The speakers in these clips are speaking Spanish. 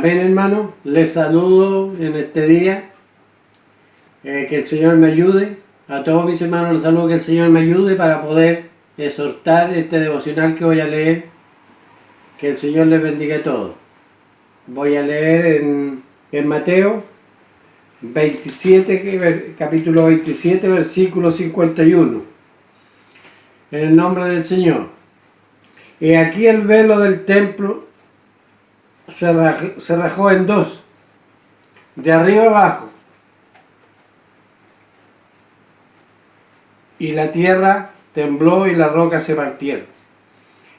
Amén, hermano. Les saludo en este día. Que el Señor me ayude. A todos mis hermanos les saludo, que el Señor me ayude para poder exhortar este devocional que voy a leer. Que el Señor les bendiga a todos. Voy a leer en Mateo 27, capítulo 27, versículo 51. En el nombre del Señor. Y aquí el velo del templo se rajó en dos, de arriba abajo, y la tierra tembló y las rocas se partieron,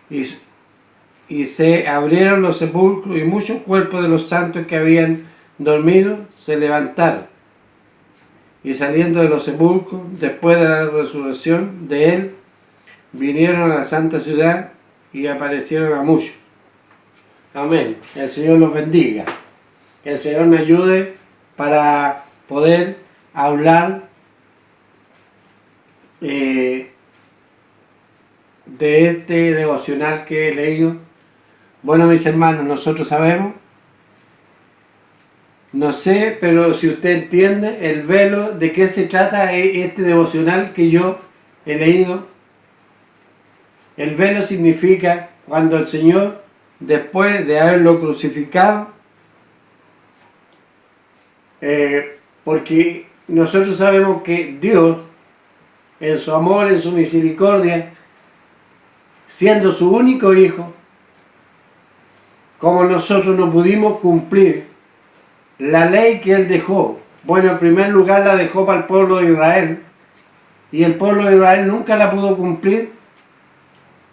y se abrieron los sepulcros, y muchos cuerpos de los santos que habían dormido se levantaron, y saliendo de los sepulcros, después de la resurrección de él, vinieron a la santa ciudad y aparecieron a muchos. Amén. El Señor los bendiga. Que el Señor me ayude para poder hablar de este devocional que he leído. Bueno, mis hermanos, nosotros sabemos, no sé, pero si usted entiende el velo, de qué se trata este devocional que yo he leído. El velo significa cuando el Señor, después de haberlo crucificado, porque nosotros sabemos que Dios, en su amor, en su misericordia, siendo su único hijo, como nosotros no pudimos cumplir la ley que Él dejó, bueno, en primer lugar la dejó para el pueblo de Israel, y el pueblo de Israel nunca la pudo cumplir.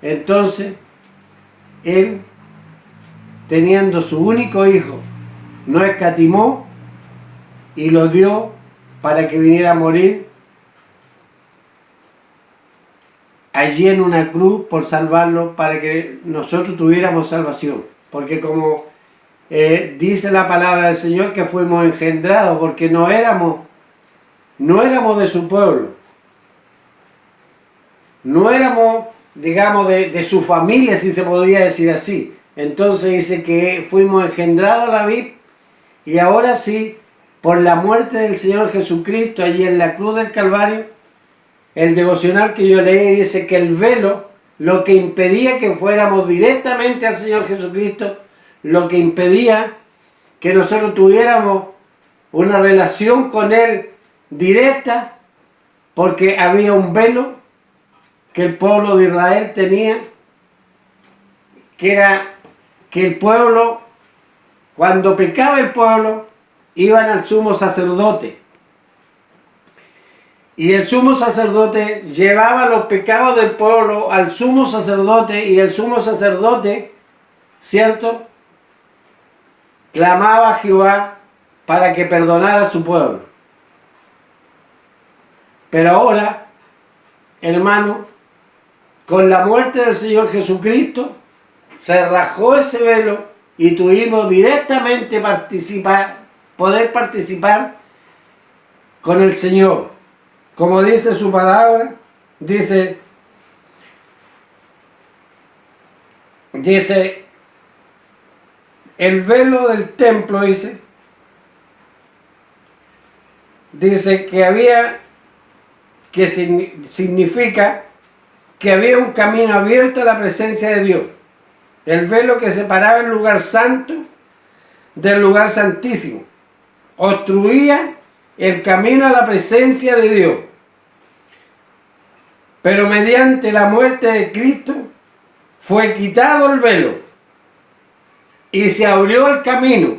Entonces, Él, teniendo su único hijo, no escatimó y lo dio para que viniera a morir allí en una cruz por salvarlo, para que nosotros tuviéramos salvación. Porque como dice la palabra del Señor, que fuimos engendrados, porque no éramos de su pueblo, no éramos, digamos, de su familia, si se podría decir así. Entonces dice que fuimos engendrados a la vid, y ahora sí, por la muerte del Señor Jesucristo allí en la cruz del Calvario, el devocional que yo leí dice que el velo, lo que impedía que fuéramos directamente al Señor Jesucristo, lo que impedía que nosotros tuviéramos una relación con Él directa, porque había un velo que el pueblo de Israel tenía, que era que el pueblo, cuando pecaba el pueblo, iban al sumo sacerdote, y el sumo sacerdote llevaba los pecados del pueblo al sumo sacerdote, y el sumo sacerdote, ¿cierto?, clamaba a Jehová para que perdonara a su pueblo. Pero ahora, hermano, con la muerte del Señor Jesucristo, se rajó ese velo y tuvimos directamente poder participar con el Señor. Como dice su palabra, dice el velo del templo, dice que significa que había un camino abierto a la presencia de Dios. El velo que separaba el lugar santo del lugar santísimo obstruía el camino a la presencia de Dios. Pero mediante la muerte de Cristo fue quitado el velo y se abrió el camino.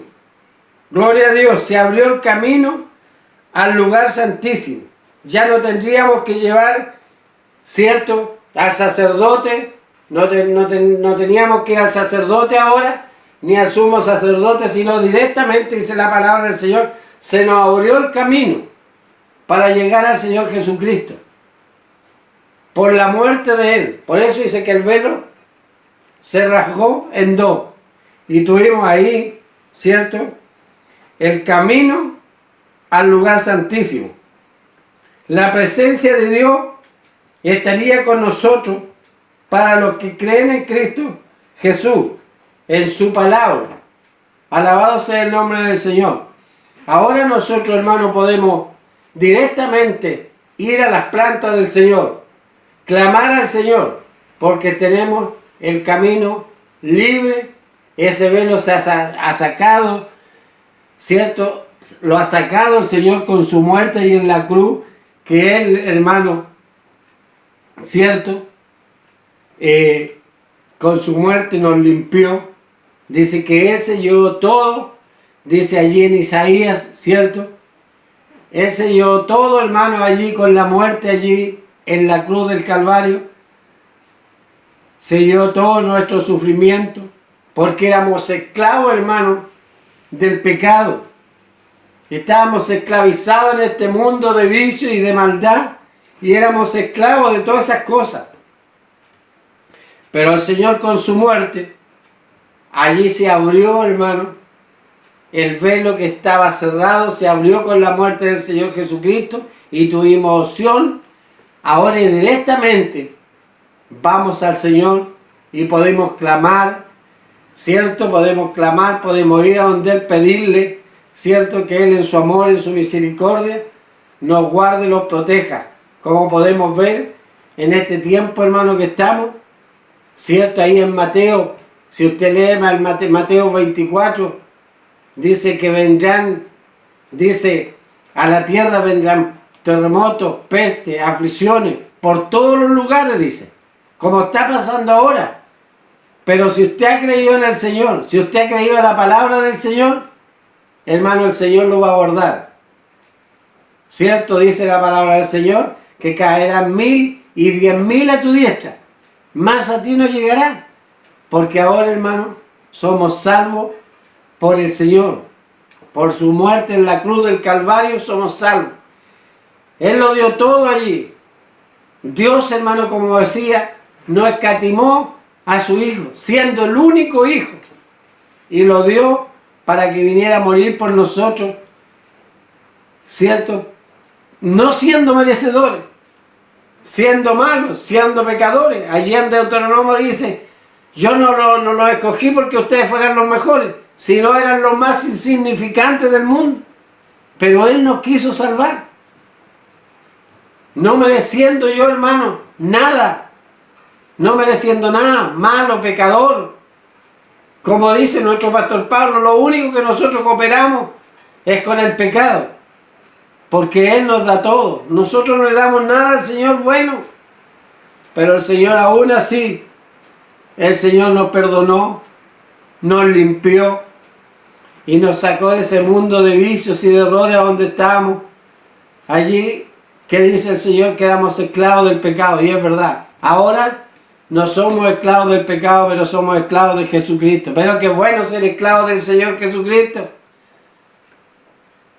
Gloria a Dios, se abrió el camino al lugar santísimo. Ya no tendríamos que llevar, ¿cierto?, al sacerdote. No teníamos que ir al sacerdote ahora, ni al sumo sacerdote, sino directamente, dice la palabra del Señor, se nos abrió el camino para llegar al Señor Jesucristo, por la muerte de Él. Por eso dice que el velo se rajó en dos, y tuvimos ahí, ¿cierto?, el camino al lugar santísimo. La presencia de Dios estaría con nosotros para los que creen en Cristo Jesús, en su palabra. Alabado sea el nombre del Señor. Ahora nosotros, hermanos, podemos directamente ir a las plantas del Señor, clamar al Señor, porque tenemos el camino libre. Ese velo se ha sacado, ¿cierto? Lo ha sacado el Señor con su muerte y en la cruz, que Él, hermano, ¿cierto? Con su muerte nos limpió. Dice que Él se llevó todo, dice allí en Isaías, ¿cierto? Él se llevó todo, hermano, allí con la muerte, allí en la cruz del Calvario. Se llevó todo nuestro sufrimiento, porque éramos esclavos, hermano, del pecado. Estábamos esclavizados en este mundo de vicio y de maldad, y éramos esclavos de todas esas cosas. Pero el Señor con su muerte, allí se abrió, hermano, el velo que estaba cerrado, se abrió con la muerte del Señor Jesucristo y tuvimos opción. Ahora directamente vamos al Señor y podemos clamar, ¿cierto? Podemos clamar, podemos ir a donde Él, pedirle, ¿cierto? Que Él en su amor, en su misericordia, nos guarde y nos proteja. Como podemos ver en este tiempo, hermano, que estamos, ¿cierto? Ahí en Mateo, si usted lee Mateo 24, dice que vendrán, dice, a la tierra vendrán terremotos, peste, aflicciones, por todos los lugares, dice, como está pasando ahora. Pero si usted ha creído en el Señor, si usted ha creído en la palabra del Señor, hermano, el Señor lo va a guardar. ¿Cierto? Dice la palabra del Señor, que caerán 1000 y 10.000 a tu diestra, más a ti no llegará, porque ahora, hermano, somos salvos por el Señor. Por su muerte en la cruz del Calvario somos salvos. Él lo dio todo allí. Dios, hermano, como decía, no escatimó a su Hijo, siendo el único Hijo, y lo dio para que viniera a morir por nosotros, ¿cierto? No siendo merecedores, siendo malos, siendo pecadores. Allí en Deuteronomio dice, yo no los escogí porque ustedes fueran los mejores, sino eran los más insignificantes del mundo. Pero Él nos quiso salvar, no mereciendo yo, hermano, nada, no mereciendo nada, malo, pecador. Como dice nuestro pastor Pablo, lo único que nosotros cooperamos es con el pecado, porque Él nos da todo. Nosotros no le damos nada al Señor bueno, pero el Señor aún así, el Señor nos perdonó, nos limpió y nos sacó de ese mundo de vicios y de errores a donde estábamos. Allí que dice el Señor que éramos esclavos del pecado, y es verdad. Ahora no somos esclavos del pecado, pero somos esclavos de Jesucristo. Pero qué bueno ser esclavos del Señor Jesucristo,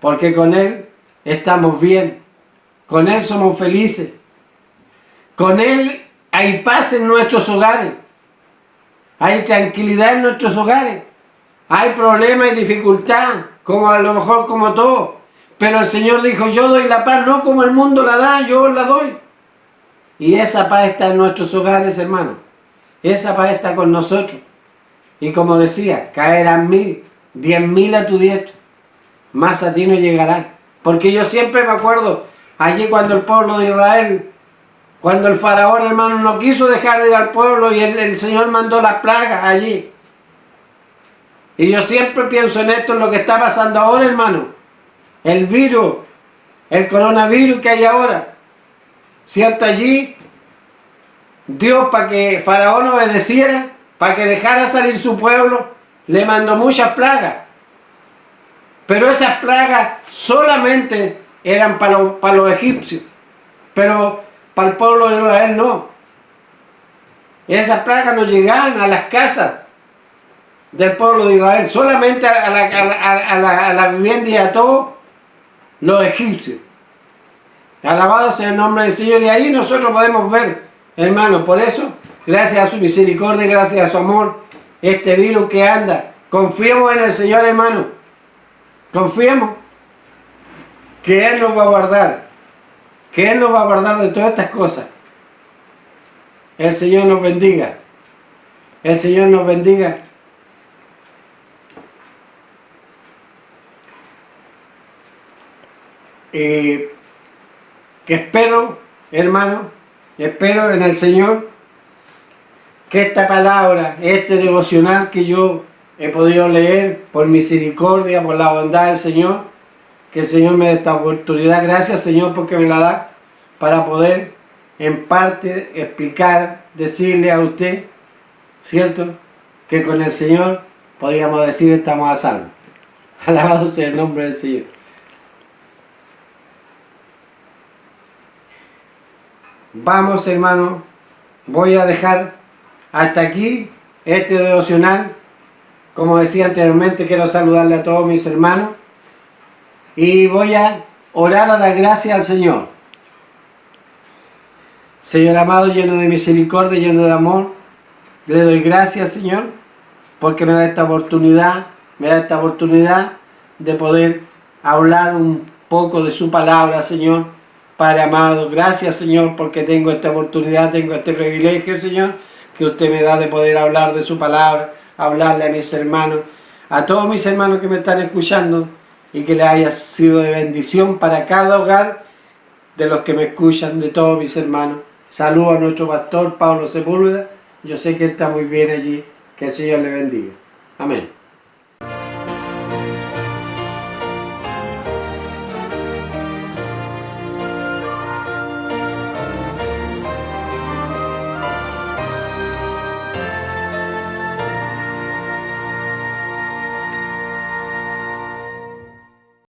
porque con Él estamos bien, con Él somos felices, con Él hay paz en nuestros hogares, hay tranquilidad en nuestros hogares. Hay problemas y dificultad, como a lo mejor como todo, pero el Señor dijo, yo doy la paz, no como el mundo la da, yo os la doy. Y esa paz está en nuestros hogares, hermano. Esa paz está con nosotros. Y como decía, caerán 1000, 10.000 a tu diestra, más a ti no llegarán. Porque yo siempre me acuerdo, allí cuando el pueblo de Israel, cuando el faraón, hermano, no quiso dejar de ir al pueblo y el Señor mandó las plagas allí. Y yo siempre pienso en esto, en lo que está pasando ahora, hermano. El virus, el coronavirus que hay ahora. ¿Cierto? Allí, Dios, para que Faraón obedeciera, para que dejara salir su pueblo, le mandó muchas plagas. Pero esas plagas solamente eran para los egipcios. Pero para el pueblo de Israel no. Esas plagas no llegaban a las casas del pueblo de Israel, solamente a la vivienda y a todos los egipcios. Alabado sea el nombre del Señor. Y ahí nosotros podemos ver, hermano, por eso, gracias a su misericordia, gracias a su amor, este virus que anda. Confiemos en el Señor, hermano. Confiemos que Él nos va a guardar, que Él nos va a guardar de todas estas cosas. El Señor nos bendiga. El Señor nos bendiga. que espero, hermano, espero en el Señor que esta palabra, este devocional que yo he podido leer por misericordia, por la bondad del Señor, que el Señor me dé esta oportunidad. Gracias, Señor, porque me la da para poder en parte explicar, decirle a usted, ¿cierto?, que con el Señor podríamos decir estamos a salvo. Alabado sea el nombre del Señor. Vamos, hermano, voy a dejar hasta aquí este devocional. Como decía anteriormente, quiero saludarle a todos mis hermanos y voy a orar a dar gracias al Señor. Señor amado, lleno de misericordia, lleno de amor, le doy gracias, Señor, porque me da esta oportunidad, de poder hablar un poco de su palabra, Señor, Padre amado. Gracias, Señor, porque tengo esta oportunidad, tengo este privilegio, Señor, que usted me da de poder hablar de su palabra, hablarle a mis hermanos, a todos mis hermanos que me están escuchando, y que le haya sido de bendición para cada hogar de los que me escuchan, de todos mis hermanos. Saludo a nuestro pastor Pablo Sepúlveda. Yo sé que él está muy bien allí. Que el Señor le bendiga. Amén.